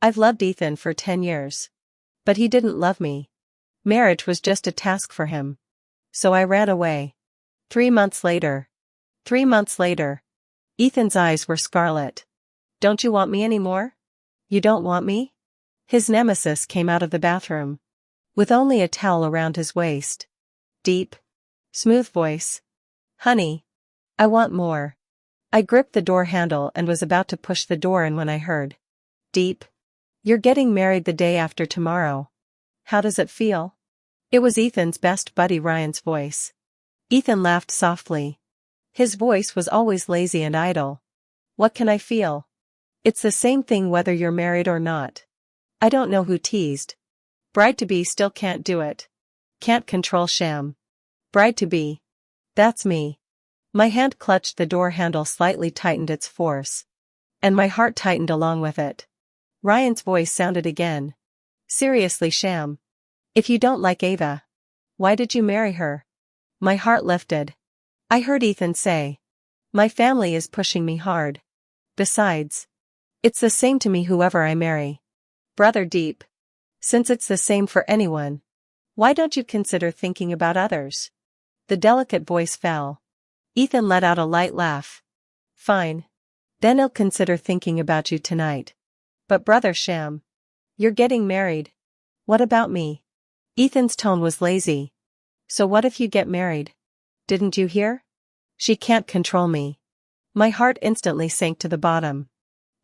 I've loved Ethan for 10 years. But he didn't love me. Marriage was just a task for him. So I ran away. 3 months later. 3 months later. Ethan's eyes were scarlet. Don't you want me anymore? You don't want me? His nemesis came out of the bathroom. With only a towel around his waist. Deep. Smooth voice. Honey. I want more. I gripped the door handle and was about to push the door in when I heard. Deep. You're getting married the day after tomorrow. How does it feel? It was Ethan's best buddy Ryan's voice. Ethan laughed softly. His voice was always lazy and idle. What can I feel? It's the same thing whether you're married or not. I don't know who teased. Bride-to-be still can't do it. Can't control sham. Bride-to-be. That's me. My hand clutched the door handle, slightly tightened its force. And my heart tightened along with it. Ryan's voice sounded again. Seriously, sham. If you don't like Ava, why did you marry her? My heart lifted. I heard Ethan say. My family is pushing me hard. Besides, it's the same to me whoever I marry. Brother Deep. Since it's the same for anyone, why don't you consider thinking about others? The delicate voice fell. Ethan let out a light laugh. Fine. Then I'll consider thinking about you tonight. But brother Sham, you're getting married. What about me? Ethan's tone was lazy. So what if you get married? Didn't you hear? She can't control me. My heart instantly sank to the bottom.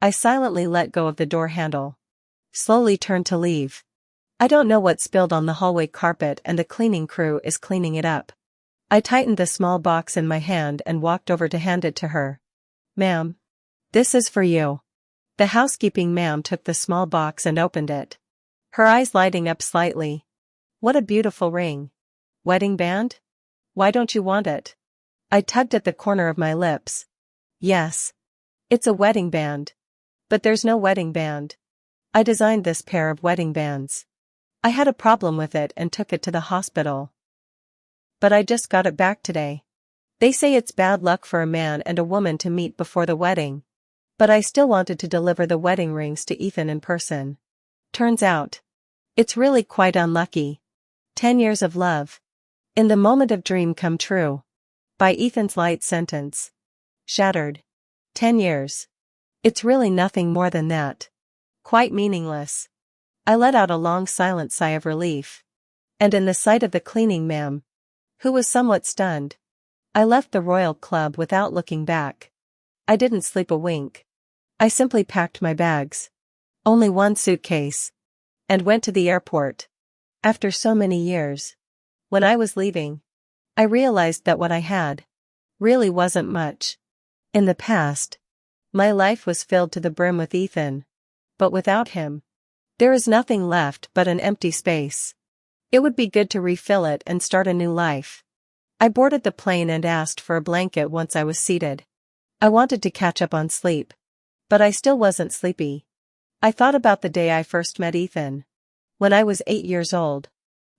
I silently let go of the door handle. Slowly turned to leave. I don't know what spilled on the hallway carpet and the cleaning crew is cleaning it up. I tightened the small box in my hand and walked over to hand it to her. Ma'am. This is for you. The housekeeping ma'am took the small box and opened it. Her eyes lighting up slightly. What a beautiful ring. Wedding band? Why don't you want it? I tugged at the corner of my lips. Yes. It's a wedding band. But there's no wedding band. I designed this pair of wedding bands. I had a problem with it and took it to the hospital. But I just got it back today. They say it's bad luck for a man and a woman to meet before the wedding. But I still wanted to deliver the wedding rings to Ethan in person. Turns out, it's really quite unlucky. 10 years of love. In the moment of dream come true. By Ethan's light sentence. Shattered. 10 years. It's really nothing more than that. Quite meaningless. I let out a long silent sigh of relief. And in the sight of the cleaning ma'am, who was somewhat stunned, I left the Royal Club without looking back. I didn't sleep a wink. I simply packed my bags. Only one suitcase. And went to the airport. After so many years. When I was leaving, I realized that what I had really wasn't much. In the past, my life was filled to the brim with Ethan. But without him, there is nothing left but an empty space. It would be good to refill it and start a new life. I boarded the plane and asked for a blanket once I was seated. I wanted to catch up on sleep. But I still wasn't sleepy. I thought about the day I first met Ethan. When I was 8 years old.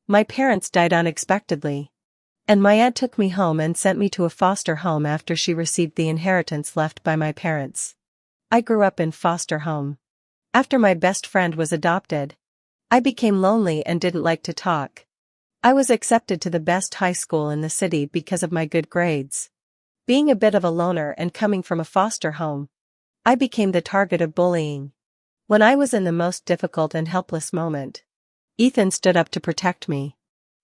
My parents died unexpectedly. And my aunt took me home and sent me to a foster home after she received the inheritance left by my parents. I grew up in foster home. After my best friend was adopted, I became lonely and didn't like to talk. I was accepted to the best high school in the city because of my good grades. Being a bit of a loner and coming from a foster home, I became the target of bullying. When I was in the most difficult and helpless moment, Ethan stood up to protect me.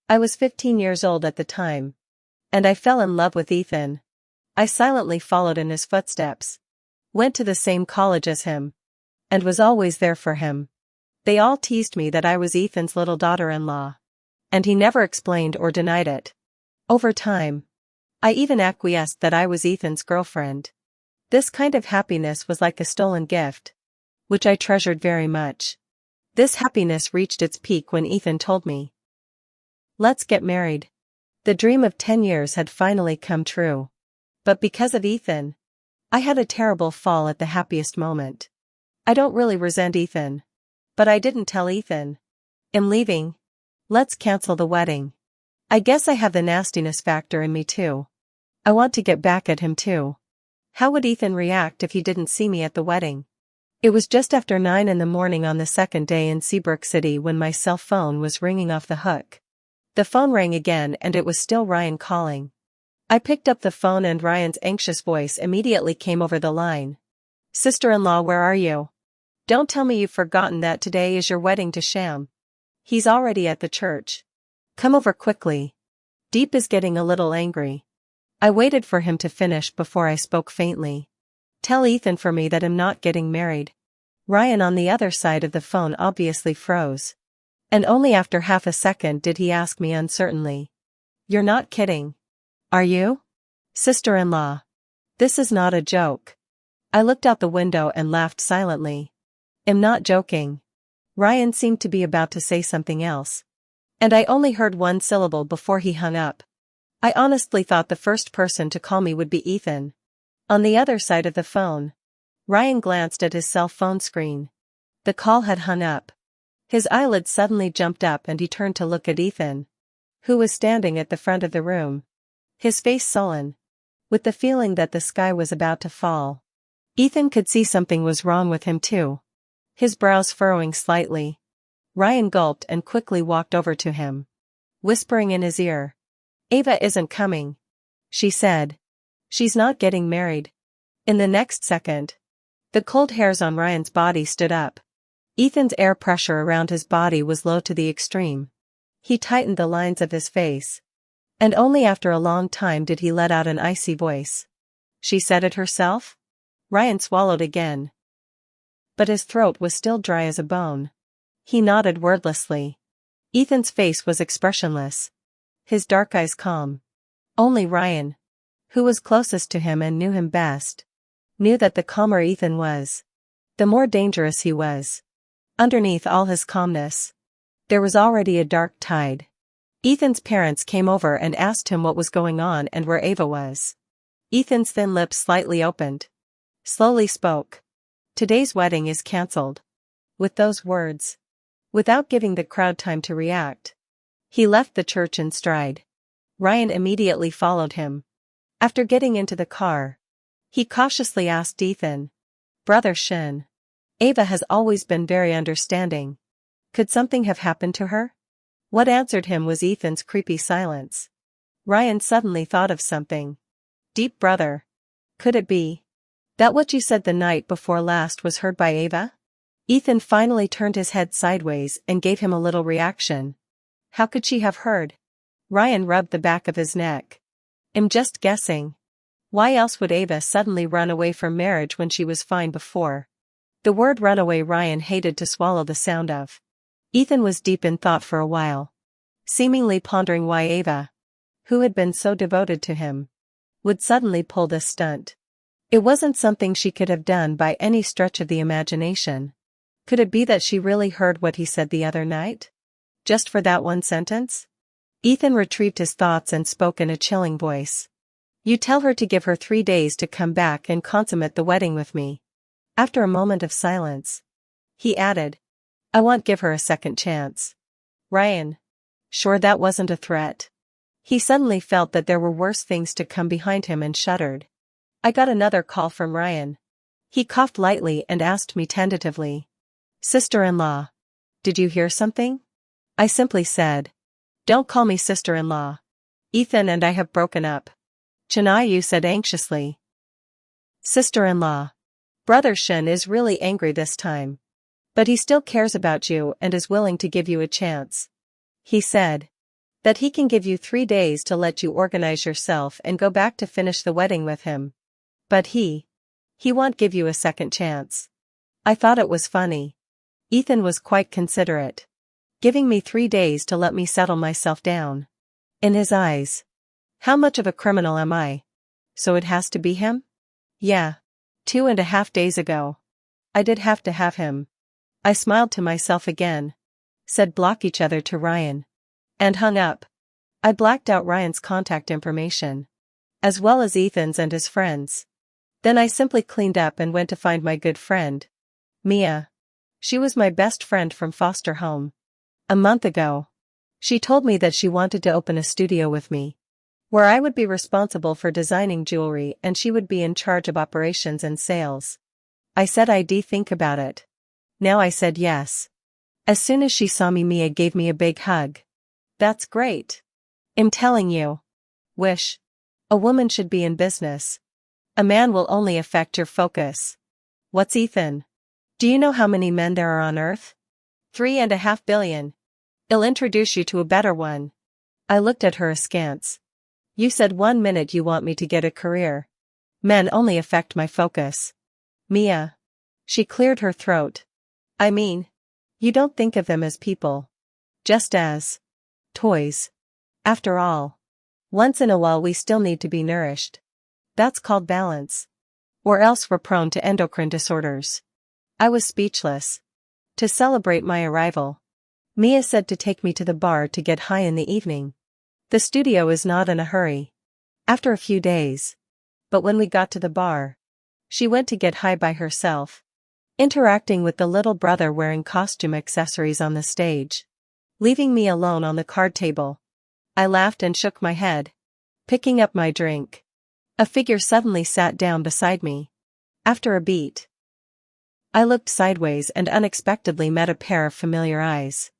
I was 15 years old at the time. And I fell in love with Ethan. I silently followed in his footsteps. Went to the same college as him. And was always there for him. They all teased me that I was Ethan's little daughter-in-law. And he never explained or denied it. Over time, I even acquiesced that I was Ethan's girlfriend. This kind of happiness was like a stolen gift, which I treasured very much. This happiness reached its peak when Ethan told me, "Let's get married." The dream of 10 years had finally come true. But because of Ethan, I had a terrible fall at the happiest moment. I don't really resent Ethan. But I didn't tell Ethan. I'm leaving. Let's cancel the wedding. I guess I have the nastiness factor in me too. I want to get back at him too. How would Ethan react if he didn't see me at the wedding? It was just after 9 in the morning on the second day in Seabrook City when my cell phone was ringing off the hook. The phone rang again and it was still Ryan calling. I picked up the phone and Ryan's anxious voice immediately came over the line. "Sister-in-law, where are you? Don't tell me you've forgotten that today is your wedding to Sham. He's already at the church. Come over quickly." Deep is getting a little angry. I waited for him to finish before I spoke faintly. "Tell Ethan for me that I'm not getting married." Ryan on the other side of the phone obviously froze. And only after half a second did he ask me uncertainly. "You're not kidding, are you? Sister-in-law. This is not a joke." I looked out the window and laughed silently. "I'm not joking." Ryan seemed to be about to say something else. And I only heard one syllable before he hung up. I honestly thought the first person to call me would be Ethan. On the other side of the phone, Ryan glanced at his cell phone screen. The call had hung up. His eyelids suddenly jumped up and he turned to look at Ethan, who was standing at the front of the room. His face sullen, with the feeling that the sky was about to fall. Ethan could see something was wrong with him too. His brows furrowing slightly. Ryan gulped and quickly walked over to him, whispering in his ear. "Ava isn't coming," she said. "She's not getting married." In the next second, the cold hairs on Ryan's body stood up. Ethan's air pressure around his body was low to the extreme. He tightened the lines of his face. And only after a long time did he let out an icy voice. "She said it herself?" Ryan swallowed again. But his throat was still dry as a bone. He nodded wordlessly. Ethan's face was expressionless, his dark eyes calm. Only Ryan, who was closest to him and knew him best, knew that the calmer Ethan was, the more dangerous he was. Underneath all his calmness, there was already a dark tide. Ethan's parents came over and asked him what was going on and where Ava was. Ethan's thin lips slightly opened. Slowly spoke. "Today's wedding is cancelled." With those words, without giving the crowd time to react, he left the church in stride. Ryan immediately followed him. After getting into the car, he cautiously asked Ethan, "Brother Shin, Ava has always been very understanding. Could something have happened to her?" What answered him was Ethan's creepy silence. Ryan suddenly thought of something. "Deep brother. Could it be that what you said the night before last was heard by Ava?" Ethan finally turned his head sideways and gave him a little reaction. "How could she have heard?" Ryan rubbed the back of his neck. "I'm just guessing. Why else would Ava suddenly run away from marriage when she was fine before?" The word runaway Ryan hated to swallow the sound of. Ethan was deep in thought for a while, seemingly pondering why Ava, who had been so devoted to him, would suddenly pull this stunt. It wasn't something she could have done by any stretch of the imagination. Could it be that she really heard what he said the other night? Just for that one sentence? Ethan retrieved his thoughts and spoke in a chilling voice. "You tell her to give her 3 days to come back and consummate the wedding with me." After a moment of silence, he added, "I won't give her a second chance." Ryan, sure that wasn't a threat? He suddenly felt that there were worse things to come behind him and shuddered. I got another call from Ryan. He coughed lightly and asked me tentatively, "Sister-in-law, did you hear something?" I simply said, "Don't call me sister-in-law. Ethan and I have broken up." Chanayu said anxiously, "Sister-in-law. Brother Shin is really angry this time. But he still cares about you and is willing to give you a chance. He said that he can give you 3 days to let you organize yourself and go back to finish the wedding with him. But he won't give you a second chance." I thought it was funny. Ethan was quite considerate, giving me 3 days to let me settle myself down. In his eyes, how much of a criminal am I? So it has to be him? Yeah. 2.5 days ago, I did have to have him. I smiled to myself again, said block each other to Ryan, and hung up. I blacked out Ryan's contact information, as well as Ethan's and his friends. Then I simply cleaned up and went to find my good friend, Mia. She was my best friend from foster home. A month ago, she told me that she wanted to open a studio with me, where I would be responsible for designing jewelry and she would be in charge of operations and sales. I said I'd think about it. Now I said yes. As soon as she saw me, Mia gave me a big hug. That's great. I'm telling you. Wish. A woman should be in business. A man will only affect your focus. What's Ethan? Do you know how many men there are on Earth? 3.5 billion. I'll introduce you to a better one. I looked at her askance. You said 1 minute you want me to get a career. Men only affect my focus. Mia. She cleared her throat. I mean, you don't think of them as people. Just as toys. After all, once in a while we still need to be nourished. That's called balance. Or else we're prone to endocrine disorders. I was speechless. To celebrate my arrival, Mia said to take me to the bar to get high in the evening. The studio is not in a hurry. After a few days. But when we got to the bar, she went to get high by herself, interacting with the little brother wearing costume accessories on the stage, leaving me alone on the card table. I laughed and shook my head, picking up my drink. A figure suddenly sat down beside me. After a beat, I looked sideways and unexpectedly met a pair of familiar eyes.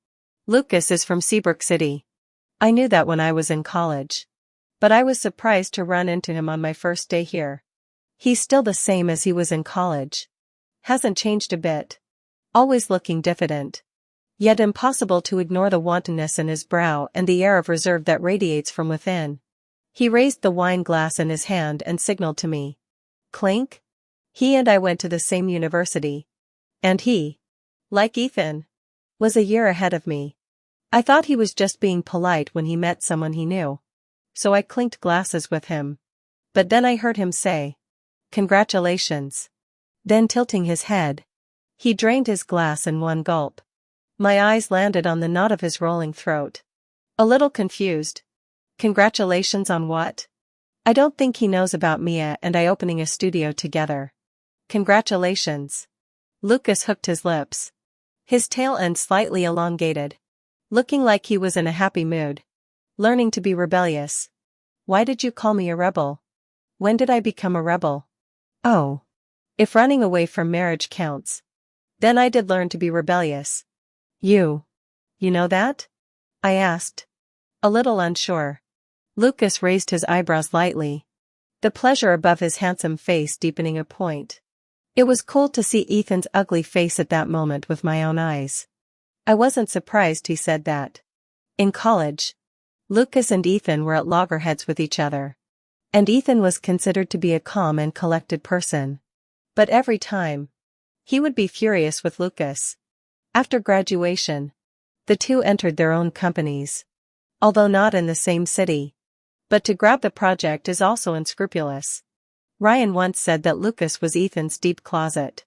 Lucas is from Seabrook City. I knew that when I was in college. But I was surprised to run into him on my first day here. He's still the same as he was in college. Hasn't changed a bit. Always looking diffident. Yet impossible to ignore the wantonness in his brow and the air of reserve that radiates from within. He raised the wine glass in his hand and signaled to me. Clink? He and I went to the same university. And he, like Ethan, was a year ahead of me. I thought he was just being polite when he met someone he knew. So I clinked glasses with him. But then I heard him say, "Congratulations." Then tilting his head, he drained his glass in one gulp. My eyes landed on the knot of his rolling throat. A little confused. Congratulations on what? I don't think he knows about Mia and I opening a studio together. Congratulations. Lucas hooked his lips. His tail end slightly elongated. Looking like he was in a happy mood. Learning to be rebellious. Why did you call me a rebel? When did I become a rebel? Oh. If running away from marriage counts. Then I did learn to be rebellious. You know that? I asked. A little unsure. Lucas raised his eyebrows lightly. The pleasure above his handsome face deepening a point. It was cool to see Ethan's ugly face at that moment with my own eyes. I wasn't surprised he said that. In college, Lucas and Ethan were at loggerheads with each other. And Ethan was considered to be a calm and collected person. But every time, he would be furious with Lucas. After graduation, the two entered their own companies. Although not in the same city. But to grab the project is also unscrupulous. Ryan once said that Lucas was Ethan's deep closet.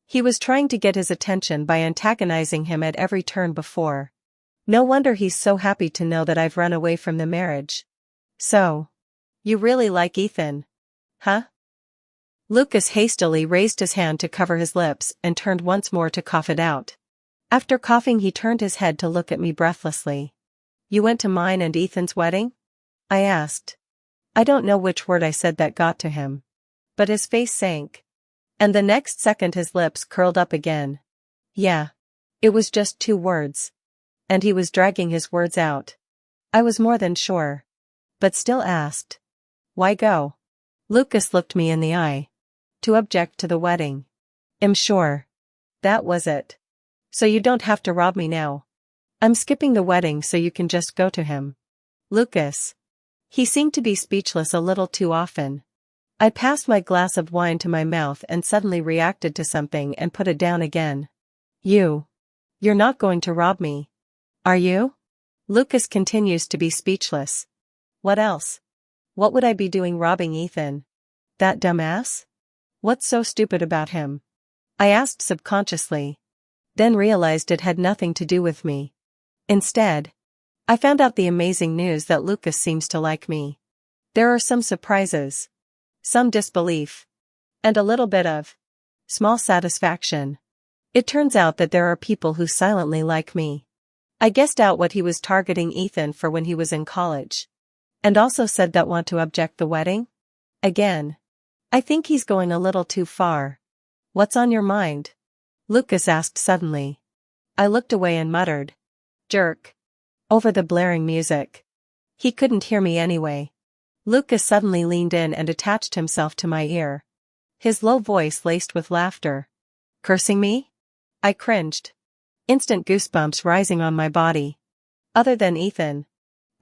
He was trying to get his attention by antagonizing him at every turn before. No wonder he's so happy to know that I've run away from the marriage. So, you really like Ethan? Huh? Lucas hastily raised his hand to cover his lips and turned once more to cough it out. After coughing he turned his head to look at me breathlessly. You went to mine and Ethan's wedding? I asked. I don't know which word I said that got to him. But his face sank. And the next second his lips curled up again. Yeah. It was just 2 words. And he was dragging his words out. I was more than sure. But still asked. Why go? Lucas looked me in the eye. To object to the wedding. I'm sure. That was it. So you don't have to rob me now. I'm skipping the wedding so you can just go to him. Lucas. He seemed to be speechless a little too often. I passed my glass of wine to my mouth and suddenly reacted to something and put it down again. You're not going to rob me. Are you? Lucas continues to be speechless. What else? What would I be doing robbing Ethan? That dumbass? What's so stupid about him? I asked subconsciously. Then realized it had nothing to do with me. Instead, I found out the amazing news that Lucas seems to like me. There are some surprises. Some disbelief. And a little bit of small satisfaction. It turns out that there are people who silently like me. I guessed out what he was targeting Ethan for when he was in college. And also said that want to object the wedding? Again. I think he's going a little too far. What's on your mind? Lucas asked suddenly. I looked away and muttered, jerk, over the blaring music. He couldn't hear me anyway. Lucas suddenly leaned in and attached himself to my ear. His low voice laced with laughter. Cursing me? I cringed. Instant goosebumps rising on my body. Other than Ethan,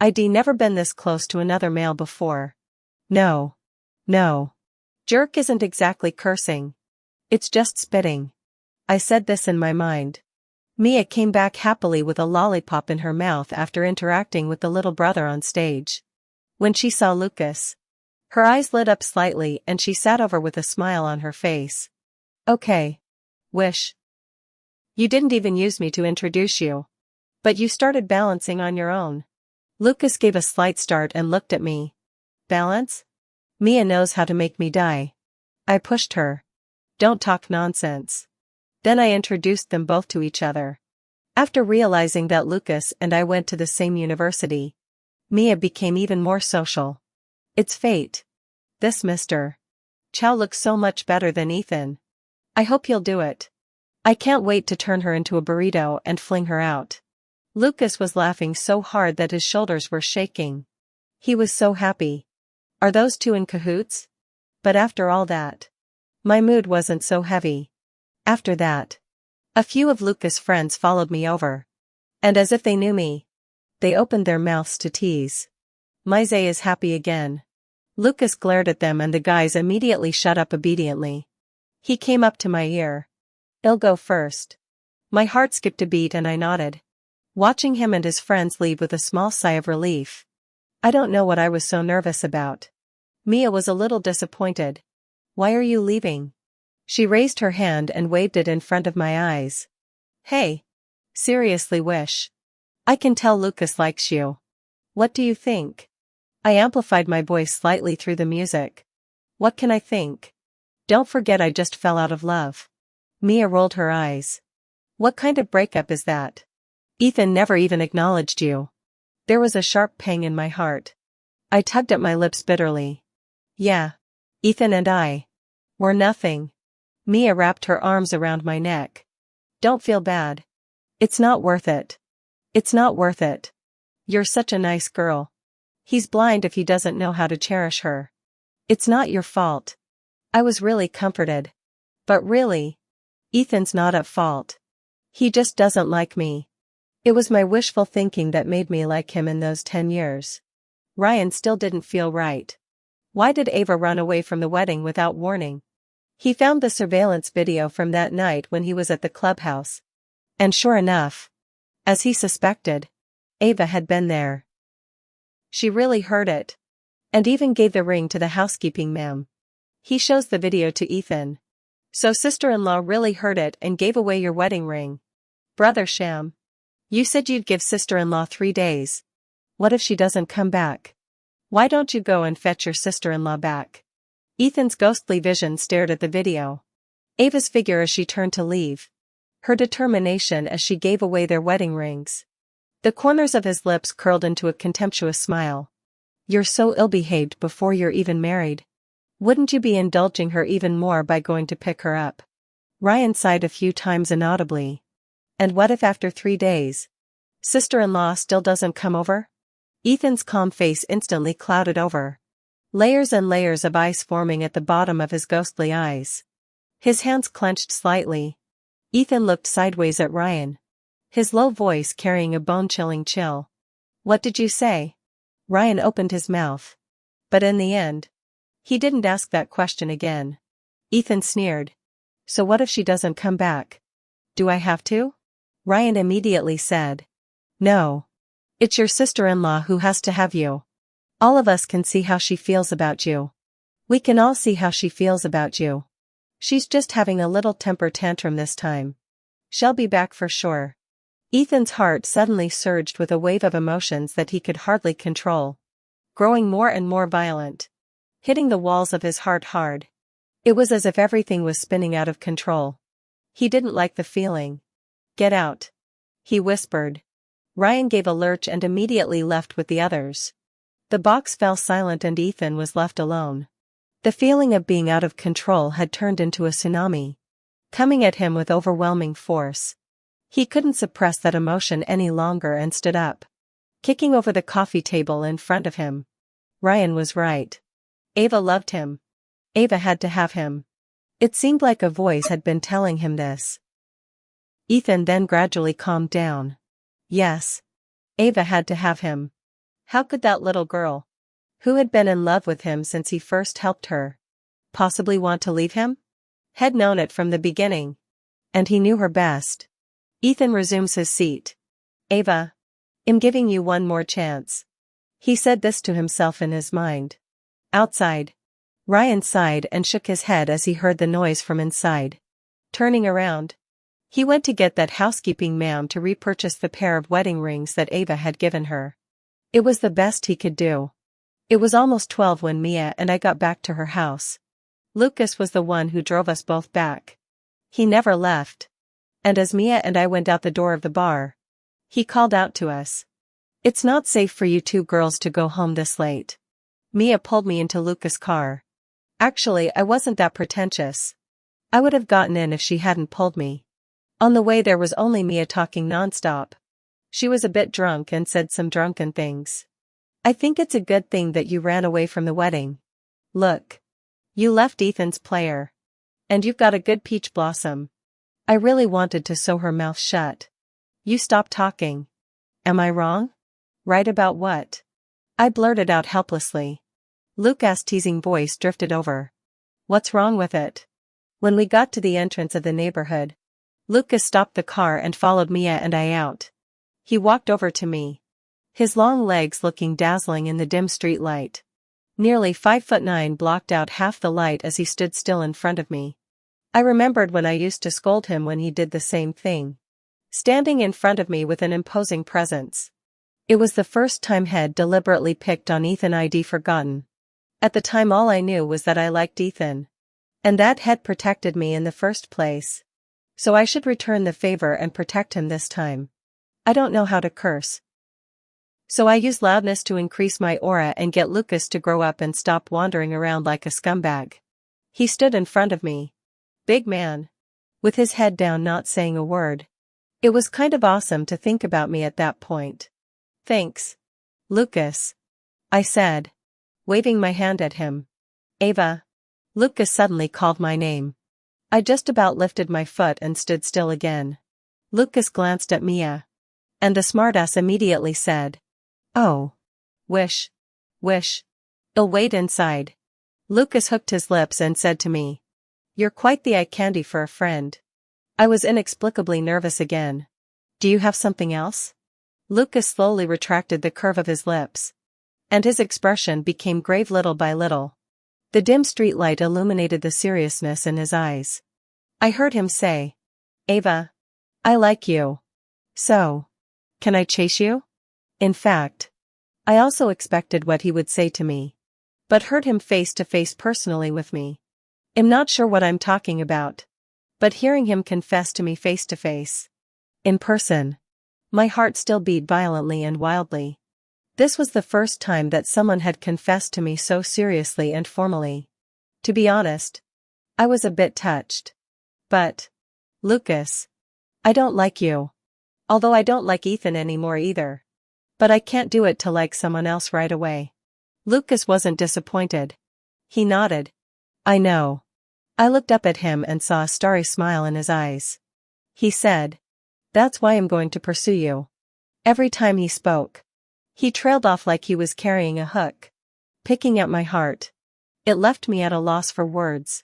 I'd never been this close to another male before. No. No. Jerk isn't exactly cursing. It's just spitting. I said this in my mind. Mia came back happily with a lollipop in her mouth after interacting with the little brother on stage. When she saw Lucas, her eyes lit up slightly and she sat over with a smile on her face. Okay. Wish. You didn't even use me to introduce you. But you started balancing on your own. Lucas gave a slight start and looked at me. Balance? Mia knows how to make me die. I pushed her. Don't talk nonsense. Then I introduced them both to each other. After realizing that Lucas and I went to the same university, Mia became even more social. It's fate. This Mr. Chow looks so much better than Ethan. I hope you'll do it. I can't wait to turn her into a burrito and fling her out. Lucas was laughing so hard that his shoulders were shaking. He was so happy. Are those two in cahoots? But after all that, my mood wasn't so heavy. After that, a few of Lucas' friends followed me over. And as if they knew me, they opened their mouths to tease. Mise is happy again. Lucas glared at them and the guys immediately shut up obediently. He came up to my ear. I'll go first. My heart skipped a beat and I nodded, watching him and his friends leave with a small sigh of relief. I don't know what I was so nervous about. Mia was a little disappointed. Why are you leaving? She raised her hand and waved it in front of my eyes. Hey. Seriously, Wish. I can tell Lucas likes you. What do you think? I amplified my voice slightly through the music. What can I think? Don't forget I just fell out of love. Mia rolled her eyes. What kind of breakup is that? Ethan never even acknowledged you. There was a sharp pang in my heart. I tugged at my lips bitterly. Yeah. Ethan and I. We're nothing. Mia wrapped her arms around my neck. Don't feel bad. It's not worth it. It's not worth it. You're such a nice girl. He's blind if he doesn't know how to cherish her. It's not your fault. I was really comforted. But really, Ethan's not at fault. He just doesn't like me. It was my wishful thinking that made me like him in those 10 years. Ryan still didn't feel right. Why did Ava run away from the wedding without warning? He found the surveillance video from that night when he was at the clubhouse. And sure enough, as he suspected, Ava had been there. She really heard it. And even gave the ring to the housekeeping ma'am. He shows the video to Ethan. So sister-in-law really heard it and gave away your wedding ring. Brother Sham. You said you'd give sister-in-law 3 days. What if she doesn't come back? Why don't you go and fetch your sister-in-law back? Ethan's ghostly vision stared at the video. Ava's figure as she turned to leave. Her determination as she gave away their wedding rings. The corners of his lips curled into a contemptuous smile. You're so ill-behaved before you're even married. Wouldn't you be indulging her even more by going to pick her up? Ryan sighed a few times inaudibly. And what if after 3 days, sister-in-law still doesn't come over? Ethan's calm face instantly clouded over. Layers and layers of ice forming at the bottom of his ghostly eyes. His hands clenched slightly. Ethan looked sideways at Ryan. His low voice carrying a bone-chilling chill. What did you say? Ryan opened his mouth. But in the end, he didn't ask that question again. Ethan sneered. So what if she doesn't come back? Do I have to? Ryan immediately said. No. It's your sister-in-law who has to have you. All of us can see how she feels about you. We can all see how she feels about you. She's just having a little temper tantrum this time. She'll be back for sure. Ethan's heart suddenly surged with a wave of emotions that he could hardly control. Growing more and more violent. Hitting the walls of his heart hard. It was as if everything was spinning out of control. He didn't like the feeling. Get out. He whispered. Ryan gave a lurch and immediately left with the others. The box fell silent and Ethan was left alone. The feeling of being out of control had turned into a tsunami. coming at him with overwhelming force. He couldn't suppress that emotion any longer and stood up, kicking over the coffee table in front of him. Ryan was right. Ava loved him. Ava had to have him. It seemed like a voice had been telling him this. Ethan then gradually calmed down. Yes. Ava had to have him. How could that little girl, who had been in love with him since he first helped her, possibly want to leave him? Had known it from the beginning. And he knew her best. Ethan resumes his seat. Ava, I'm giving you one more chance. He said this to himself in his mind. Outside. Ryan sighed and shook his head as he heard the noise from inside. Turning around, he went to get that housekeeping ma'am to repurchase the pair of wedding rings that Ava had given her. It was the best he could do. It was almost 12 when Mia and I got back to her house. Lucas was the one who drove us both back. He never left. And as Mia and I went out the door of the bar, he called out to us. It's not safe for you two girls to go home this late. Mia pulled me into Lucas' car. Actually, I wasn't that pretentious. I would have gotten in if she hadn't pulled me. On the way there was only Mia talking nonstop. She was a bit drunk and said some drunken things. I think it's a good thing that you ran away from the wedding. Look. You left Ethan's player. And you've got a good peach blossom. I really wanted to sew her mouth shut. You stop talking. Am I wrong? Right about what? I blurted out helplessly. Lucas' teasing voice drifted over. What's wrong with it? When we got to the entrance of the neighborhood, Lucas stopped the car and followed Mia and I out. He walked over to me. His long legs looking dazzling in the dim street light. Nearly 5'9" blocked out half the light as he stood still in front of me. I remembered when I used to scold him when he did the same thing. Standing in front of me with an imposing presence. It was the first time he'd deliberately picked on Ethan I'd forgotten. At the time all I knew was that I liked Ethan. And that had protected me in the first place. So I should return the favor and protect him this time. I don't know how to curse. So I used loudness to increase my aura and get Lucas to grow up and stop wandering around like a scumbag. He stood in front of me. Big man. With his head down, not saying a word. It was kind of awesome to think about me at that point. Thanks. Lucas. I said, waving my hand at him. Ava. Lucas suddenly called my name. I just about lifted my foot and stood still again. Lucas glanced at Mia. And the smartass immediately said, oh. Wish. I'll wait inside. Lucas hooked his lips and said to me. You're quite the eye candy for a friend. I was inexplicably nervous again. Do you have something else? Lucas slowly retracted the curve of his lips. And his expression became grave little by little. The dim streetlight illuminated the seriousness in his eyes. I heard him say, Ava. I like you. So. Can I chase you? In fact, I also expected what he would say to me. But heard him face to face personally with me. I'm not sure what I'm talking about. But hearing him confess to me face to face. In person. My heart still beat violently and wildly. This was the first time that someone had confessed to me so seriously and formally. To be honest, I was a bit touched. But, Lucas, I don't like you. Although I don't like Ethan anymore either. But I can't do it to like someone else right away. Lucas wasn't disappointed. He nodded. I know. I looked up at him and saw a starry smile in his eyes. He said, that's why I'm going to pursue you. Every time he spoke, he trailed off like he was carrying a hook, picking at my heart. It left me at a loss for words.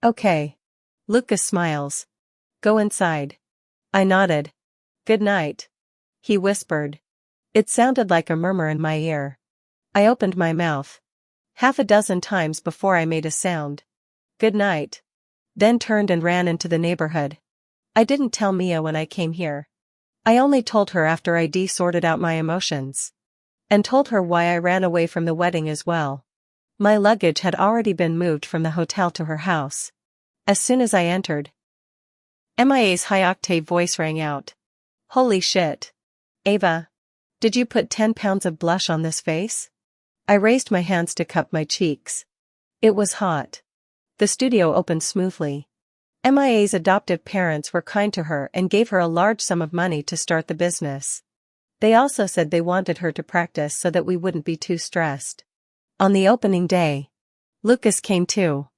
Okay. Lucas smiles. Go inside. I nodded. Good night. He whispered. It sounded like a murmur in my ear. I opened my mouth. Half a dozen times before I made a sound. Good night. Then turned and ran into the neighborhood. I didn't tell Mia when I came here. I only told her after I'd sorted out my emotions. And told her why I ran away from the wedding as well. My luggage had already been moved from the hotel to her house. As soon as I entered, Mia's high-octave voice rang out. Holy shit. Ava. Did you put 10 pounds of blush on this face? I raised my hands to cup my cheeks. It was hot. The studio opened smoothly. MIA's adoptive parents were kind to her and gave her a large sum of money to start the business. They also said they wanted her to practice so that we wouldn't be too stressed. On the opening day, Lucas came too.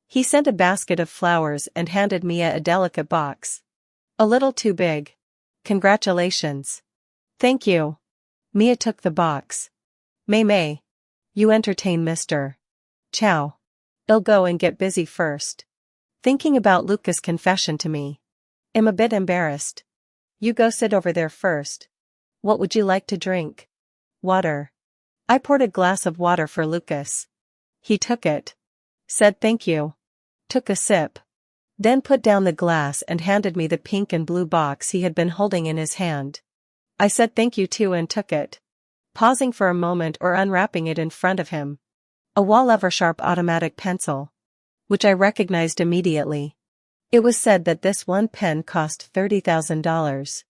He sent a basket of flowers and handed Mia a delicate box. A little too big. Congratulations. Thank you. Mia took the box. May. You entertain Mr. Chow. I'll go and get busy first. Thinking about Lucas' confession to me. I'm a bit embarrassed. You go sit over there first. What would you like to drink? Water. I poured a glass of water for Lucas. He took it. Said thank you. Took a sip. Then put down the glass and handed me the pink and blue box he had been holding in his hand. I said thank you too and took it. Pausing for a moment or unwrapping it in front of him. A Wall-Eversharp automatic pencil. Which I recognized immediately. It was said that this one pen cost $30,000.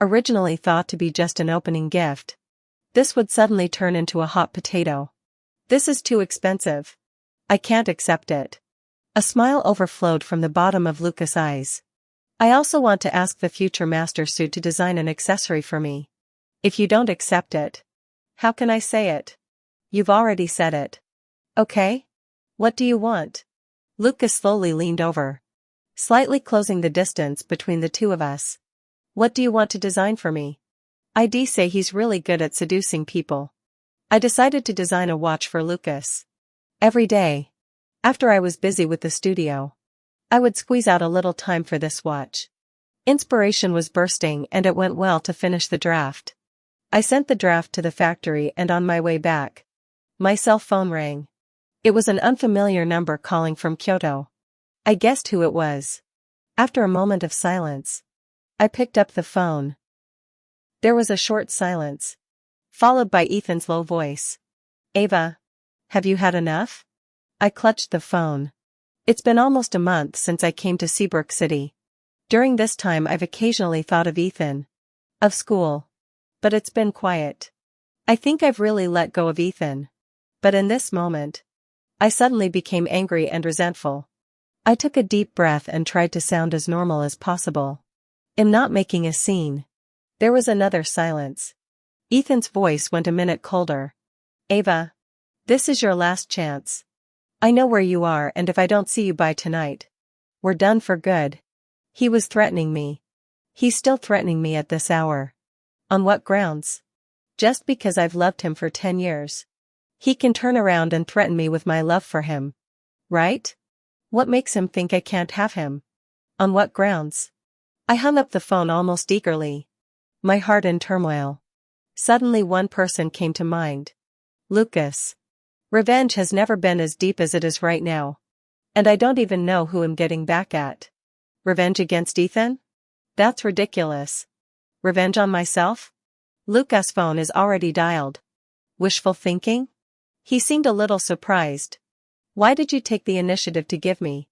Originally thought to be just an opening gift. This would suddenly turn into a hot potato. This is too expensive. I can't accept it. A smile overflowed from the bottom of Lucas' eyes. I also want to ask the future master suit to design an accessory for me. If you don't accept it. How can I say it? You've already said it. Okay? What do you want? Lucas slowly leaned over. Slightly closing the distance between the two of us. What do you want to design for me? I'd say he's really good at seducing people. I decided to design a watch for Lucas. Every day. After I was busy with the studio. I would squeeze out a little time for this watch. Inspiration was bursting and it went well to finish the draft. I sent the draft to the factory and on my way back. My cell phone rang. It was an unfamiliar number calling from Kyoto. I guessed who it was. After a moment of silence. I picked up the phone. There was a short silence. Followed by Ethan's low voice. Ava. Have you had enough? I clutched the phone. It's been almost a month since I came to Seabrook City. During this time I've occasionally thought of Ethan. Of school. But it's been quiet. I think I've really let go of Ethan. But in this moment. I suddenly became angry and resentful. I took a deep breath and tried to sound as normal as possible. I'm not making a scene. There was another silence. Ethan's voice went a minute colder. Ava. This is your last chance. I know where you are and if I don't see you by tonight. We're done for good. He was threatening me. He's still threatening me at this hour. On what grounds? Just because I've loved him for 10 years. He can turn around and threaten me with my love for him. Right? What makes him think I can't have him? On what grounds? I hung up the phone almost eagerly. My heart in turmoil. Suddenly one person came to mind. Lucas. Revenge has never been as deep as it is right now. And I don't even know who I'm getting back at. Revenge against Ethan? That's ridiculous. Revenge on myself? Lucas' phone is already dialed. Wishful thinking? He seemed a little surprised. Why did you take the initiative to give me?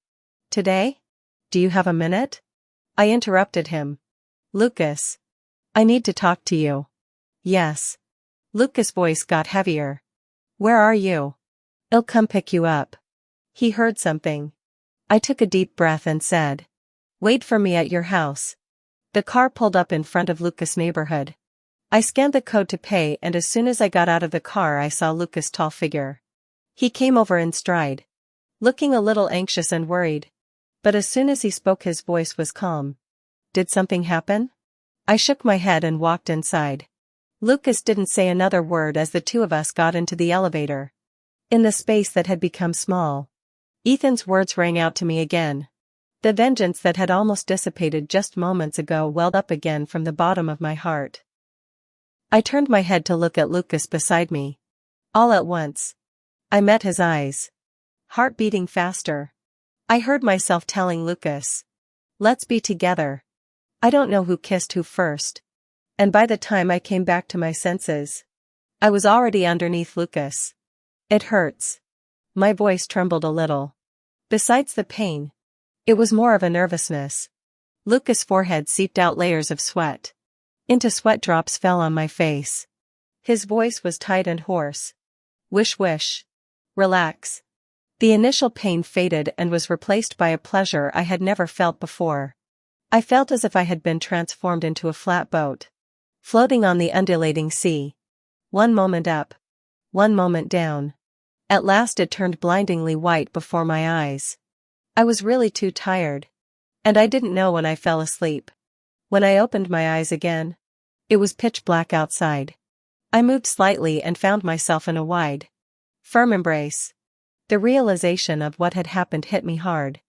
Today? Do you have a minute? I interrupted him. Lucas. I need to talk to you. Yes. Lucas' voice got heavier. Where are you? I'll come pick you up. He heard something. I took a deep breath and said. Wait for me at your house. The car pulled up in front of Lucas' neighborhood. I scanned the code to pay and as soon as I got out of the car I saw Lucas' tall figure. He came over in stride. Looking a little anxious and worried. But as soon as he spoke his voice was calm. Did something happen? I shook my head and walked inside. Lucas didn't say another word as the two of us got into the elevator. In the space that had become small. Ethan's words rang out to me again. The vengeance that had almost dissipated just moments ago welled up again from the bottom of my heart. I turned my head to look at Lucas beside me. All at once. I met his eyes. Heart beating faster. I heard myself telling Lucas. Let's be together. I don't know who kissed who first. And by the time I came back to my senses, I was already underneath Lucas. It hurts. My voice trembled a little. Besides the pain, it was more of a nervousness. Lucas' forehead seeped out layers of sweat. Into sweat drops fell on my face. His voice was tight and hoarse. Wish. Relax. The initial pain faded and was replaced by a pleasure I had never felt before. I felt as if I had been transformed into a flat boat, floating on the undulating sea. One moment up, one moment down. At last it turned blindingly white before my eyes. I was really too tired. And I didn't know when I fell asleep. When I opened my eyes again, it was pitch black outside. I moved slightly and found myself in a wide, firm embrace. The realization of what had happened hit me hard.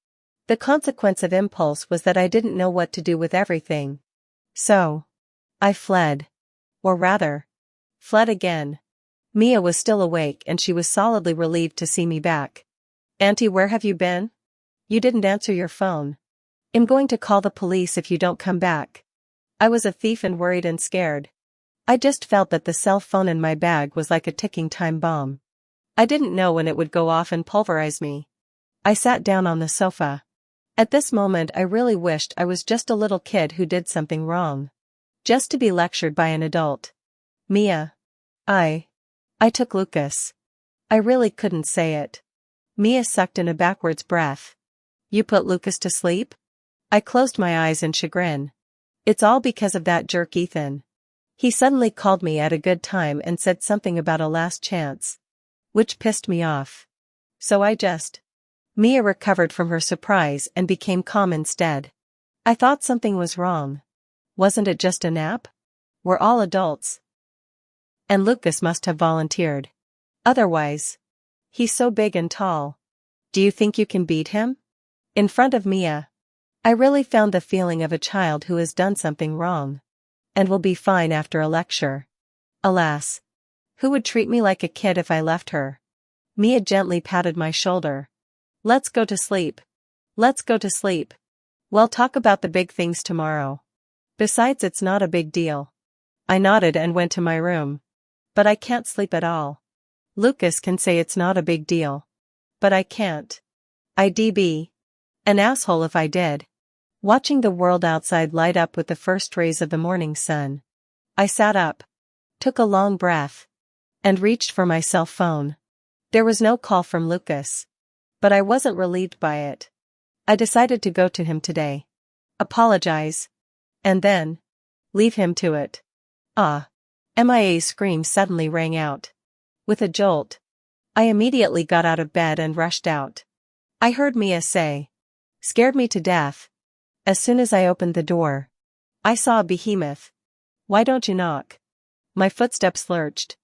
The consequence of impulse was that I didn't know what to do with everything. So, I fled. Or rather, fled again. Mia was still awake and she was solidly relieved to see me back. "Auntie, where have you been? You didn't answer your phone. I'm going to call the police if you don't come back." I was a thief and worried and scared. I just felt that the cell phone in my bag was like a ticking time bomb. I didn't know when it would go off and pulverize me. I sat down on the sofa. At this moment I really wished I was just a little kid who did something wrong. Just to be lectured by an adult. Mia. I took Lucas. I really couldn't say it. Mia sucked in a backwards breath. "You put Lucas to sleep?" I closed my eyes in chagrin. "It's all because of that jerk Ethan. He suddenly called me at a good time and said something about a last chance. Which pissed me off. So I just..." Mia recovered from her surprise and became calm instead. "I thought something was wrong. Wasn't it just a nap? We're all adults. And Lucas must have volunteered. Otherwise. He's so big and tall. Do you think you can beat him?" In front of Mia. I really found the feeling of a child who has done something wrong. And will be fine after a lecture. Alas. Who would treat me like a kid if I left her? Mia gently patted my shoulder. "Let's go to sleep. Let's go to sleep. We'll talk about the big things tomorrow. Besides, it's not a big deal." I nodded and went to my room. But I can't sleep at all. Lucas can say it's not a big deal. But I can't. I'd be an asshole if I did. Watching the world outside light up with the first rays of the morning sun. I sat up. Took a long breath. And reached for my cell phone. There was no call from Lucas. But I wasn't relieved by it. I decided to go to him today. Apologize. And then leave him to it. Ah. Mia's scream suddenly rang out. With a jolt. I immediately got out of bed and rushed out. I heard Mia say. "Scared me to death." As soon as I opened the door, I saw a behemoth. "Why don't you knock?" My footsteps lurched.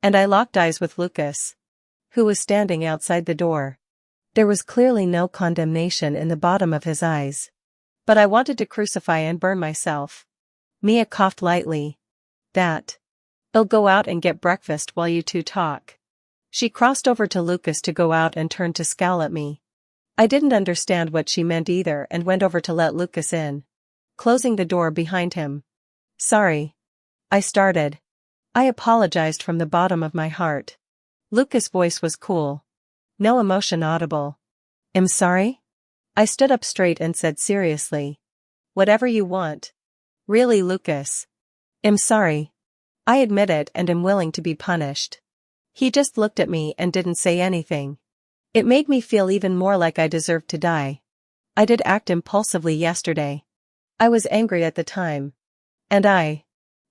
And I locked eyes with Lucas, who was standing outside the door. There was clearly no condemnation in the bottom of his eyes. But I wanted to crucify and burn myself. Mia coughed lightly. "I'll go out and get breakfast while you two talk." She crossed over to Lucas to go out and turned to scowl at me. I didn't understand what she meant either and went over to let Lucas in, closing the door behind him. "Sorry." I started. I apologized from the bottom of my heart. Lucas' voice was cool. No emotion audible. "I'm sorry?" I stood up straight and said seriously. "Whatever you want." "Really, Lucas?" "I'm sorry. I admit it and am willing to be punished." He just looked at me and didn't say anything. It made me feel even more like I deserved to die. I did act impulsively yesterday. I was angry at the time. And I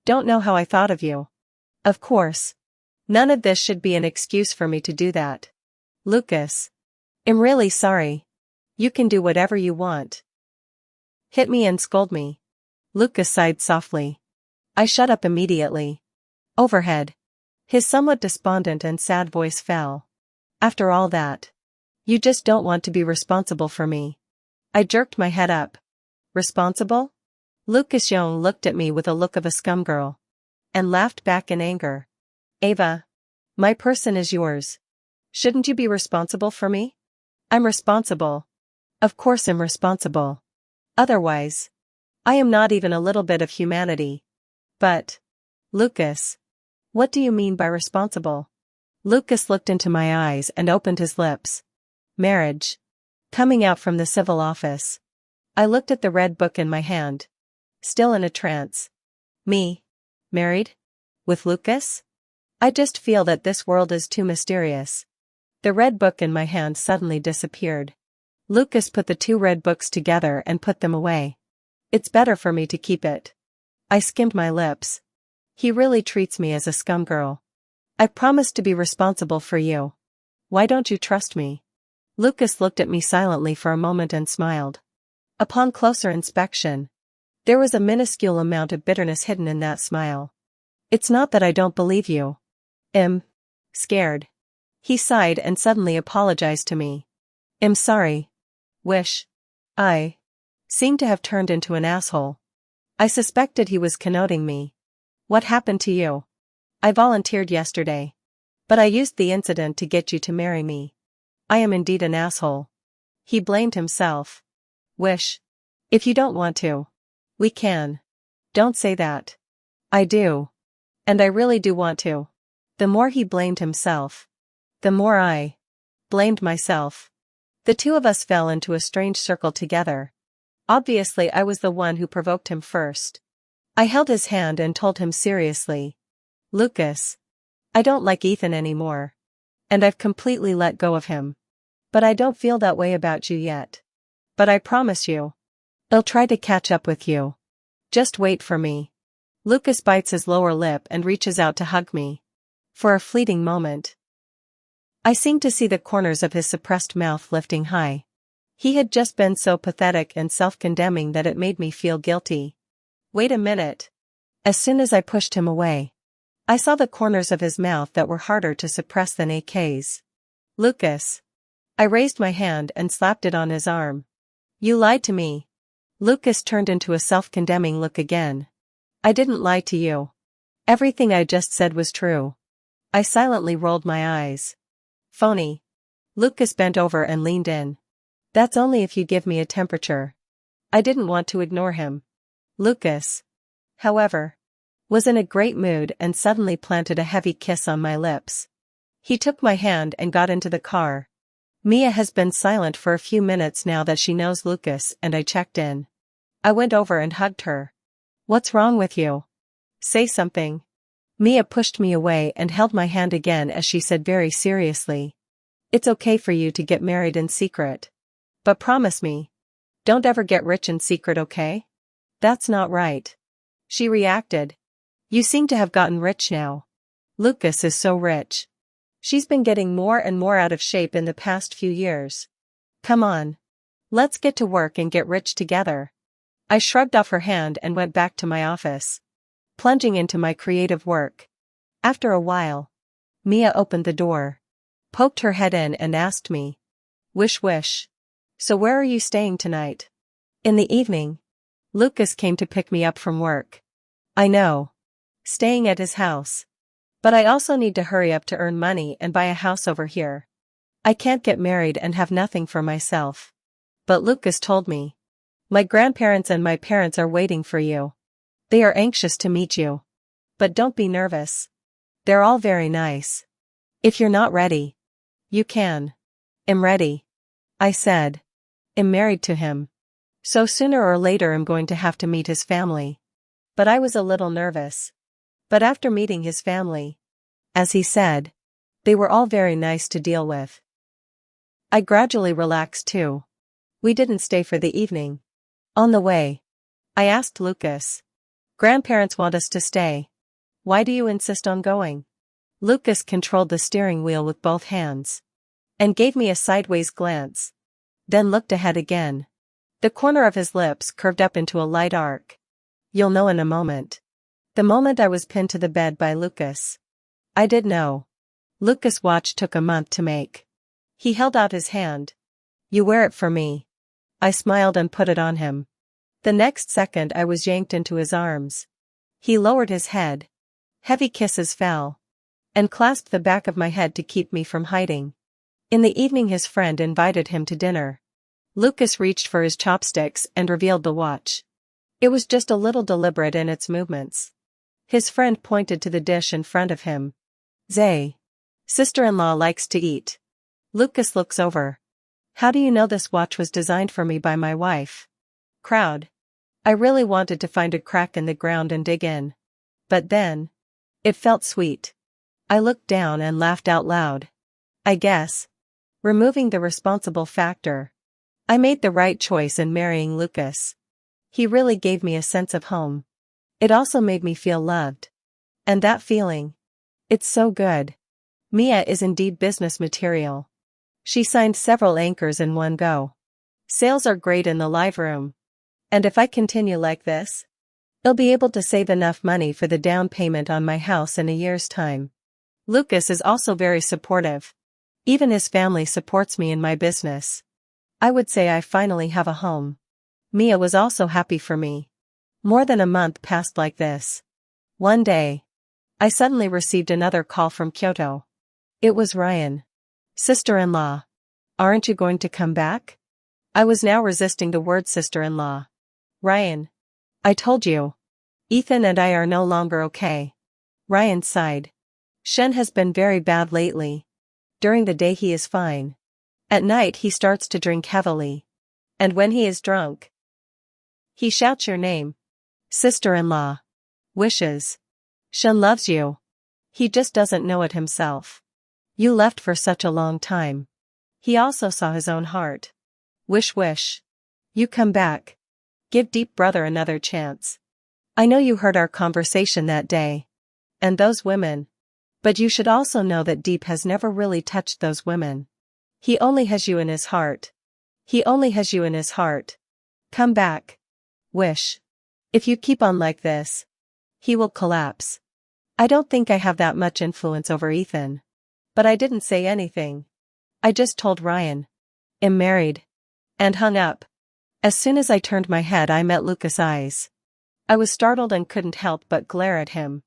don't know how I thought of you. Of course. None of this should be an excuse for me to do that. Lucas. I'm really sorry. You can do whatever you want. Hit me and scold me. Lucas sighed softly. I shut up immediately. Overhead. His somewhat despondent and sad voice fell. "After all that. You just don't want to be responsible for me." I jerked my head up. "Responsible?" Lucas Young looked at me with a look of a scumgirl. And laughed back in anger. "Ava. My person is yours. Shouldn't you be responsible for me?" "I'm responsible. Of course I'm responsible. Otherwise. I am not even a little bit of humanity." "But. Lucas. What do you mean by responsible?" Lucas looked into my eyes and opened his lips. "Marriage. Coming out from the civil office." I looked at the red book in my hand. Still in a trance. Me? Married? With Lucas? I just feel that this world is too mysterious. The red book in my hand suddenly disappeared. Lucas put the two red books together and put them away. It's better for me to keep it. I skimmed my lips. He really treats me as a scumgirl. I promised to be responsible for you. Why don't you trust me? Lucas looked at me silently for a moment and smiled. Upon closer inspection, there was a minuscule amount of bitterness hidden in that smile. It's not that I don't believe you. I'm scared. He sighed and suddenly apologized to me. I'm sorry. Wish. I seemed to have turned into an asshole. I suspected he was connoting me. What happened to you? I volunteered yesterday. But I used the incident to get you to marry me. I am indeed an asshole. He blamed himself. Wish. If you don't want to, we can. Don't say that. I do. And I really do want to. The more he blamed himself, the more I blamed myself. The two of us fell into a strange circle together. Obviously I was the one who provoked him first. I held his hand and told him seriously. Lucas. I don't like Ethan anymore. And I've completely let go of him. But I don't feel that way about you yet. But I promise you, I'll try to catch up with you. Just wait for me. Lucas bites his lower lip and reaches out to hug me. For a fleeting moment, I seemed to see the corners of his suppressed mouth lifting high. He had just been so pathetic and self-condemning that it made me feel guilty. Wait a minute. As soon as I pushed him away, I saw the corners of his mouth that were harder to suppress than AKs. Lucas. I raised my hand and slapped it on his arm. You lied to me. Lucas turned into a self-condemning look again. I didn't lie to you. Everything I just said was true. I silently rolled my eyes. Phony. Lucas bent over and leaned in. That's only if you give me a temperature. I didn't want to ignore him. Lucas, however, was in a great mood and suddenly planted a heavy kiss on my lips. He took my hand and got into the car. Mia has been silent for a few minutes now that she knows Lucas, and I checked in. I went over and hugged her. What's wrong with you? Say something. Mia pushed me away and held my hand again as she said very seriously. It's okay for you to get married in secret. But promise me. Don't ever get rich in secret, okay? That's not right. She reacted. You seem to have gotten rich now. Lucas is so rich. She's been getting more and more out of shape in the past few years. Come on. Let's get to work and get rich together. I shrugged off her hand and went back to my office, plunging into my creative work. After a while, Mia opened the door, poked her head in and asked me. Wish. So where are you staying tonight? In the evening. Lucas came to pick me up from work. I know. Staying at his house. But I also need to hurry up to earn money and buy a house over here. I can't get married and have nothing for myself. But Lucas told me. My grandparents and my parents are waiting for you. They are anxious to meet you. But don't be nervous. They're all very nice. If you're not ready, you can. I'm ready. I said. I'm married to him. So sooner or later I'm going to have to meet his family. But I was a little nervous. But after meeting his family, as he said, they were all very nice to deal with. I gradually relaxed too. We didn't stay for the evening. On the way, I asked Lucas. Grandparents want us to stay. Why do you insist on going? Lucas controlled the steering wheel with both hands. And gave me a sideways glance. Then looked ahead again. The corner of his lips curved up into a light arc. You'll know in a moment. The moment I was pinned to the bed by Lucas. I did know. Lucas' watch took a month to make. He held out his hand. You wear it for me. I smiled and put it on him. The next second I was yanked into his arms. He lowered his head. Heavy kisses fell. And clasped the back of my head to keep me from hiding. In the evening his friend invited him to dinner. Lucas reached for his chopsticks and revealed the watch. It was just a little deliberate in its movements. His friend pointed to the dish in front of him. Zay. Sister-in-law likes to eat. Lucas looks over. How do you know this watch was designed for me by my wife? Crowd. I really wanted to find a crack in the ground and dig in. But then, it felt sweet. I looked down and laughed out loud. I guess, removing the responsible factor. I made the right choice in marrying Lucas. He really gave me a sense of home. It also made me feel loved. And that feeling. It's so good. Mia is indeed business material. She signed several anchors in one go. Sales are great in the live room. And if I continue like this, I'll be able to save enough money for the down payment on my house in a year's time. Lucas is also very supportive. Even his family supports me in my business. I would say I finally have a home. Mia was also happy for me. More than a month passed like this. One day, I suddenly received another call from Kyoto. It was Ryan. Sister-in-law. Aren't you going to come back? I was now resisting the word sister-in-law. Ryan. I told you. Ethan and I are no longer okay. Ryan sighed. Shen has been very bad lately. During the day he is fine. At night he starts to drink heavily. And when he is drunk, he shouts your name. Sister-in-law. Wishes. Shen loves you. He just doesn't know it himself. You left for such a long time. He also saw his own heart. Wish. You come back. Give Deep brother another chance. I know you heard our conversation that day. And those women. But you should also know that Deep has never really touched those women. He only has you in his heart. He only has you in his heart. Come back. Wish. If you keep on like this, he will collapse. I don't think I have that much influence over Ethan. But I didn't say anything. I just told Ryan. I'm married. And hung up. As soon as I turned my head I met Lucas' eyes. I was startled and couldn't help but glare at him.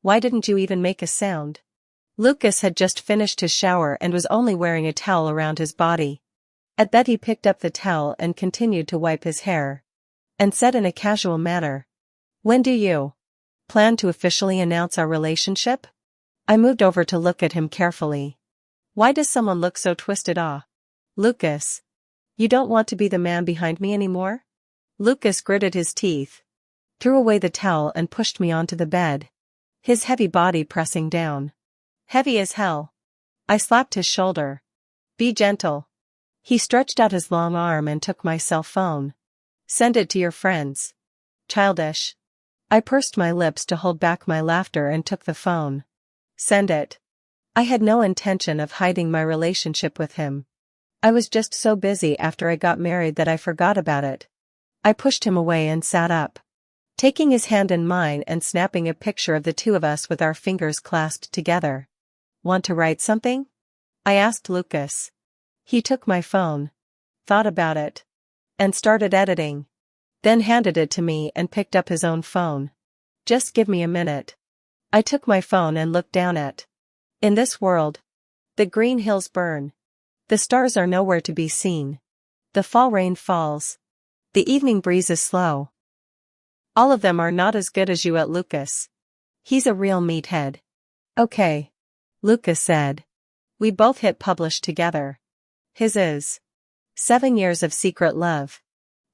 Why didn't you even make a sound? Lucas had just finished his shower and was only wearing a towel around his body. At that he picked up the towel and continued to wipe his hair. And said in a casual manner. When do you plan to officially announce our relationship? I moved over to look at him carefully. Why does someone look so twisted? Lucas. You don't want to be the man behind me anymore? Lucas gritted his teeth, threw away the towel and pushed me onto the bed. His heavy body pressing down. Heavy as hell. I slapped his shoulder. Be gentle. He stretched out his long arm and took my cell phone. Send it to your friends. Childish. I pursed my lips to hold back my laughter and took the phone. Send it. I had no intention of hiding my relationship with him. I was just so busy after I got married that I forgot about it. I pushed him away and sat up, taking his hand in mine and snapping a picture of the two of us with our fingers clasped together. Want to write something? I asked Lucas. He took my phone, thought about it, and started editing. Then handed it to me and picked up his own phone. Just give me a minute. I took my phone and looked down at. In this world, the green hills burn. The stars are nowhere to be seen. The fall rain falls. The evening breeze is slow. All of them are not as good as you at Lucas. He's a real meathead. Okay. Lucas said. We both hit publish together. His is 7 years of secret love.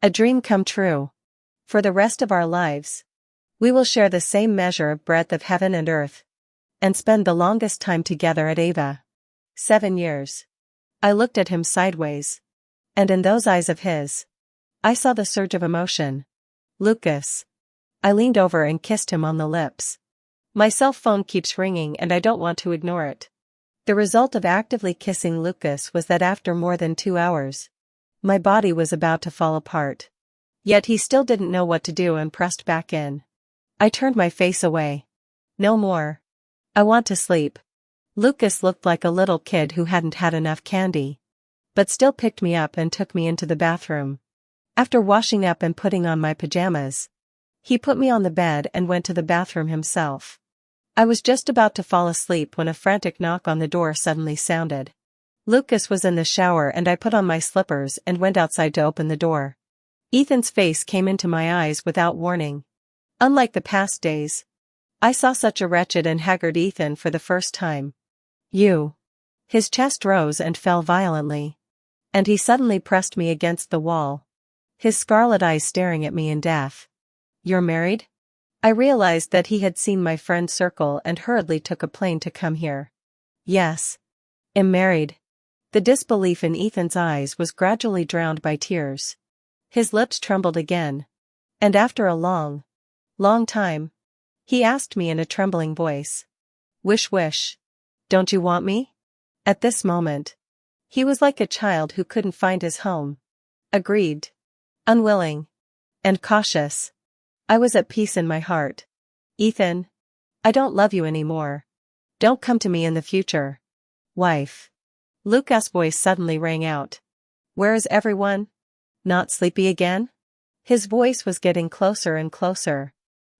A dream come true. For the rest of our lives, we will share the same measure of breadth of heaven and earth. And spend the longest time together at Ava. 7 years. I looked at him sideways. And in those eyes of his, I saw the surge of emotion. Lucas. I leaned over and kissed him on the lips. My cell phone keeps ringing and I don't want to ignore it. The result of actively kissing Lucas was that after more than 2 hours, my body was about to fall apart. Yet he still didn't know what to do and pressed back in. I turned my face away. No more. I want to sleep. Lucas looked like a little kid who hadn't had enough candy, but still picked me up and took me into the bathroom. After washing up and putting on my pajamas, he put me on the bed and went to the bathroom himself. I was just about to fall asleep when a frantic knock on the door suddenly sounded. Lucas was in the shower and I put on my slippers and went outside to open the door. Ethan's face came into my eyes without warning. Unlike the past days, I saw such a wretched and haggard Ethan for the first time. You. His chest rose and fell violently. And he suddenly pressed me against the wall. His scarlet eyes staring at me in death. You're married? I realized that he had seen my friend circle and hurriedly took a plane to come here. Yes. I'm married. The disbelief in Ethan's eyes was gradually drowned by tears. His lips trembled again. And after a long time, he asked me in a trembling voice. Wish, don't you want me? At this moment, he was like a child who couldn't find his home. Aggrieved, unwilling, and cautious. I was at peace in my heart. Ethan, I don't love you anymore. Don't come to me in the future. Wife. Lucas' voice suddenly rang out. Where is everyone? Not sleepy again? His voice was getting closer and closer,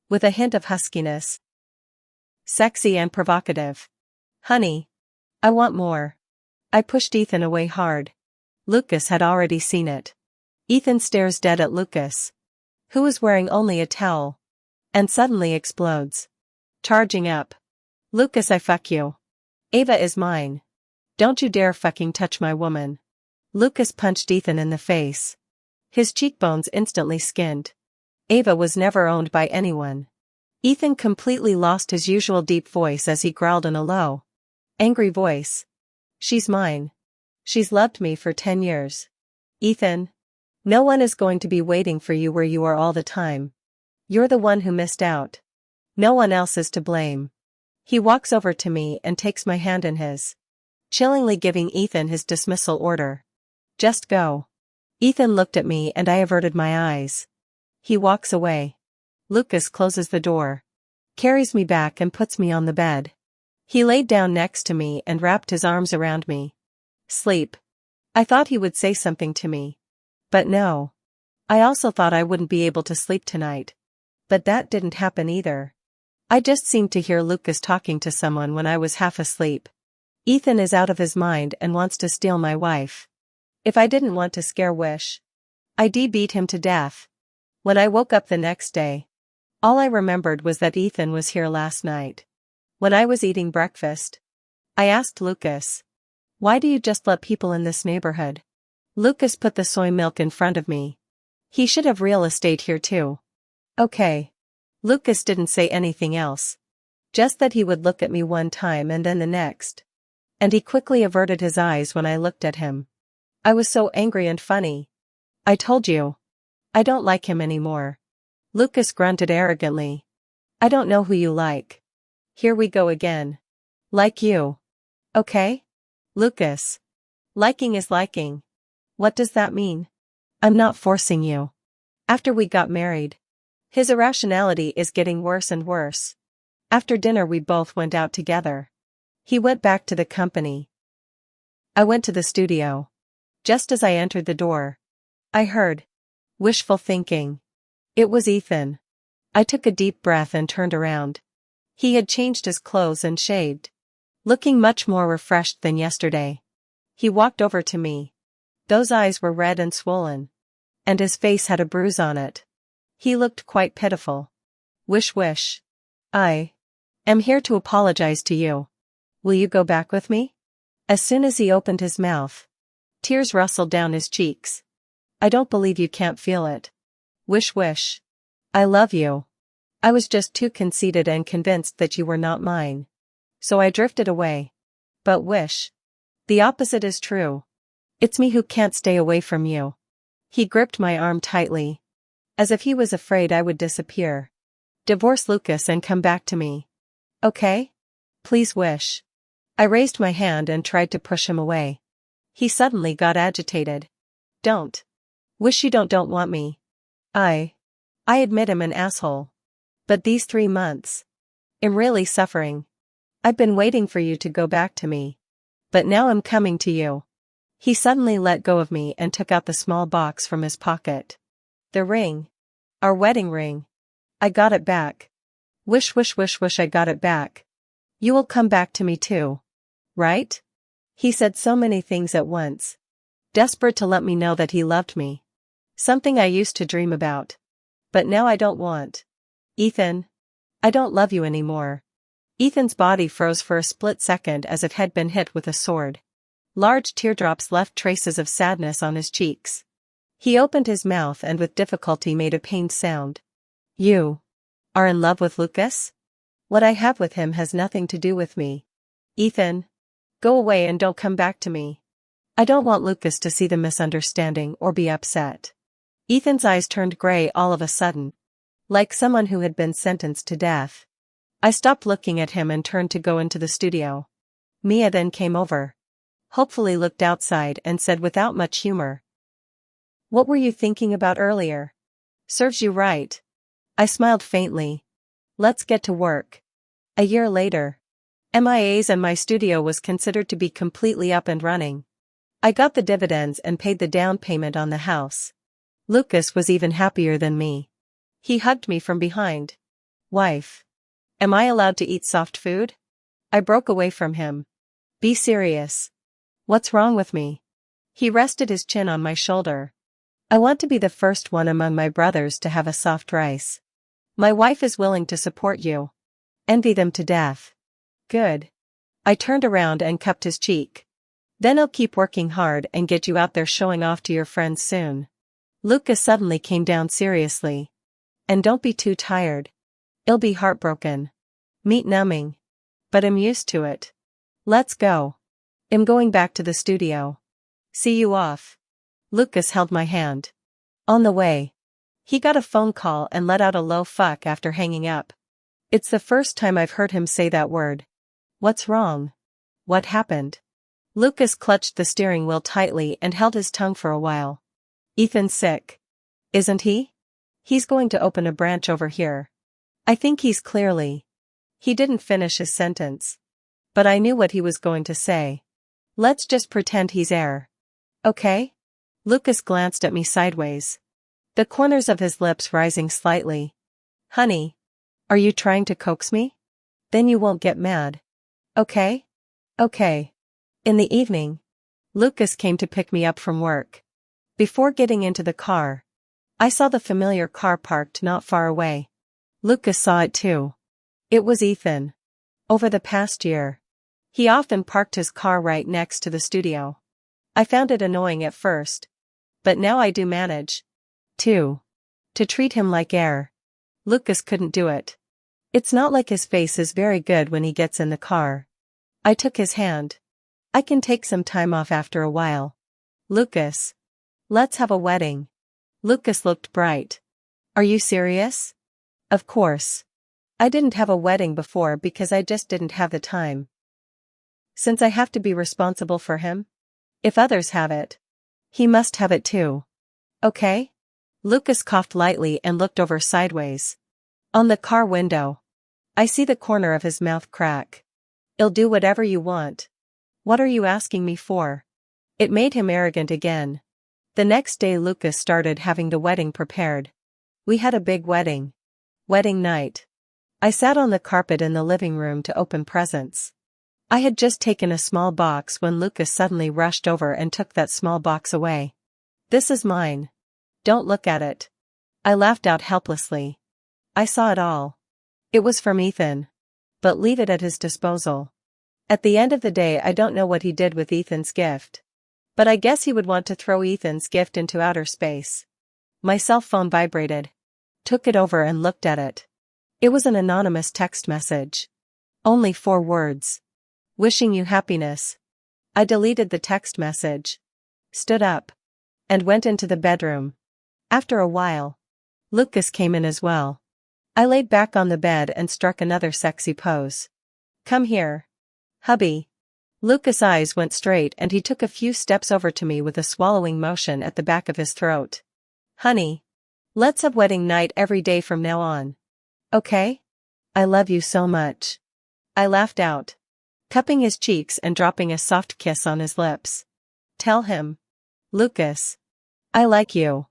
with a hint of huskiness. Sexy and provocative. Honey, I want more. I pushed Ethan away hard. Lucas had already seen it. Ethan stares dead at Lucas, who is wearing only a towel, and suddenly explodes, charging up. Lucas, I fuck you. Ava is mine. Don't you dare fucking touch my woman. Lucas punched Ethan in the face. His cheekbones instantly skinned. Ava was never owned by anyone. Ethan completely lost his usual deep voice as he growled in a low, angry voice. She's mine. She's loved me for 10 years. Ethan, no one is going to be waiting for you where you are all the time. You're the one who missed out. No one else is to blame. He walks over to me and takes my hand in his, chillingly giving Ethan his dismissal order. Just go. Ethan looked at me and I averted my eyes. He walks away. Lucas closes the door, carries me back and puts me on the bed. He laid down next to me and wrapped his arms around me. Sleep. I thought he would say something to me. But no. I also thought I wouldn't be able to sleep tonight. But that didn't happen either. I just seemed to hear Lucas talking to someone when I was half asleep. Ethan is out of his mind and wants to steal my wife. If I didn't want to scare Wish, I'd beat him to death. When I woke up the next day, all I remembered was that Ethan was here last night. When I was eating breakfast, I asked Lucas, why do you just let people in this neighborhood? Lucas put the soy milk in front of me. He should have real estate here too. Okay. Lucas didn't say anything else. Just that he would look at me one time and then the next. And he quickly averted his eyes when I looked at him. I was so angry and funny. I told you. I don't like him anymore. Lucas grunted arrogantly. I don't know who you like. Here we go again. Like you. Okay? Lucas. Liking is liking. What does that mean? I'm not forcing you. After we got married. His irrationality is getting worse and worse. After dinner we both went out together. He went back to the company. I went to the studio. Just as I entered the door, I heard wishful thinking. It was Ethan. I took a deep breath and turned around. He had changed his clothes and shaved, looking much more refreshed than yesterday. He walked over to me. Those eyes were red and swollen, and his face had a bruise on it. He looked quite pitiful. Wish. I am here to apologize to you. Will you go back with me? As soon as he opened his mouth, tears rustled down his cheeks. I don't believe you can't feel it. Wish. I love you. I was just too conceited and convinced that you were not mine. So I drifted away. But Wish. The opposite is true. It's me who can't stay away from you. He gripped my arm tightly, as if he was afraid I would disappear. Divorce Lucas and come back to me. Okay? Please Wish. I raised my hand and tried to push him away. He suddenly got agitated. Don't. Wish you don't want me. I admit I'm an asshole. But these 3 months. I'm really suffering. I've been waiting for you to go back to me. But now I'm coming to you. He suddenly let go of me and took out the small box from his pocket. The ring. Our wedding ring. I got it back. Wish I got it back. You will come back to me too. Right? He said so many things at once. Desperate to let me know that he loved me. Something I used to dream about. But now I don't want. Ethan. I don't love you anymore. Ethan's body froze for a split second as if had been hit with a sword. Large teardrops left traces of sadness on his cheeks. He opened his mouth and with difficulty made a pained sound. You are in love with Lucas? What I have with him has nothing to do with me. Ethan. Go away and don't come back to me. I don't want Lucas to see the misunderstanding or be upset. Ethan's eyes turned gray all of a sudden. Like someone who had been sentenced to death. I stopped looking at him and turned to go into the studio. Mia then came over. Hopefully looked outside and said without much humor. "What were you thinking about earlier? Serves you right." I smiled faintly. "Let's get to work." A year later. MIA's and my studio was considered to be completely up and running. I got the dividends and paid the down payment on the house. Lucas was even happier than me. He hugged me from behind. "Wife. Am I allowed to eat soft food?" I broke away from him. "Be serious. What's wrong with me?" He rested his chin on my shoulder. "I want to be the first one among my brothers to have a soft rice. My wife is willing to support you. Envy them to death." "Good." I turned around and cupped his cheek. "Then I'll keep working hard and get you out there showing off to your friends soon." Lucas suddenly came down seriously. "And don't be too tired. I'll be heartbroken. Meat numbing. But I'm used to it. Let's go. I'm going back to the studio. See you off." Lucas held my hand. On the way. He got a phone call and let out a low fuck after hanging up. It's the first time I've heard him say that word. What's wrong? What happened? Lucas clutched the steering wheel tightly and held his tongue for a while. "Ethan's sick. Isn't he? He's going to open a branch over here. I think he's clearly." He didn't finish his sentence. But I knew what he was going to say. "Let's just pretend he's air. Okay?" Lucas glanced at me sideways. The corners of his lips rising slightly. "Honey. Are you trying to coax me? Then you won't get mad. Okay? Okay." In the evening, Lucas came to pick me up from work. Before getting into the car, I saw the familiar car parked not far away. Lucas saw it too. It was Ethan. Over the past year, he often parked his car right next to the studio. I found it annoying at first. But now I do manage to treat him like air. Lucas couldn't do it. It's not like his face is very good when he gets in the car. I took his hand. "I can take some time off after a while. Lucas. Let's have a wedding." Lucas looked bright. "Are you serious?" "Of course. I didn't have a wedding before because I just didn't have the time. Since I have to be responsible for him? If others have it, he must have it too. Okay?" Lucas coughed lightly and looked over sideways. On the car window. I see the corner of his mouth crack. "I'll do whatever you want." "What are you asking me for?" It made him arrogant again. The next day Lucas started having the wedding prepared. We had a big wedding. Wedding night. I sat on the carpet in the living room to open presents. I had just taken a small box when Lucas suddenly rushed over and took that small box away. "This is mine. Don't look at it." I laughed out helplessly. I saw it all. It was from Ethan. But leave it at his disposal. At the end of the day I don't know what he did with Ethan's gift. But I guess he would want to throw Ethan's gift into outer space. My cell phone vibrated. Took it over and looked at it. It was an anonymous text message. Only 4 words. "Wishing you happiness." I deleted the text message. Stood up. And went into the bedroom. After a while, Lucas came in as well. I laid back on the bed and struck another sexy pose. "Come here. Hubby." Lucas' eyes went straight and he took a few steps over to me with a swallowing motion at the back of his throat. "Honey. Let's have wedding night every day from now on. Okay? I love you so much." I laughed out. Cupping his cheeks and dropping a soft kiss on his lips. "Tell him. Lucas. I like you."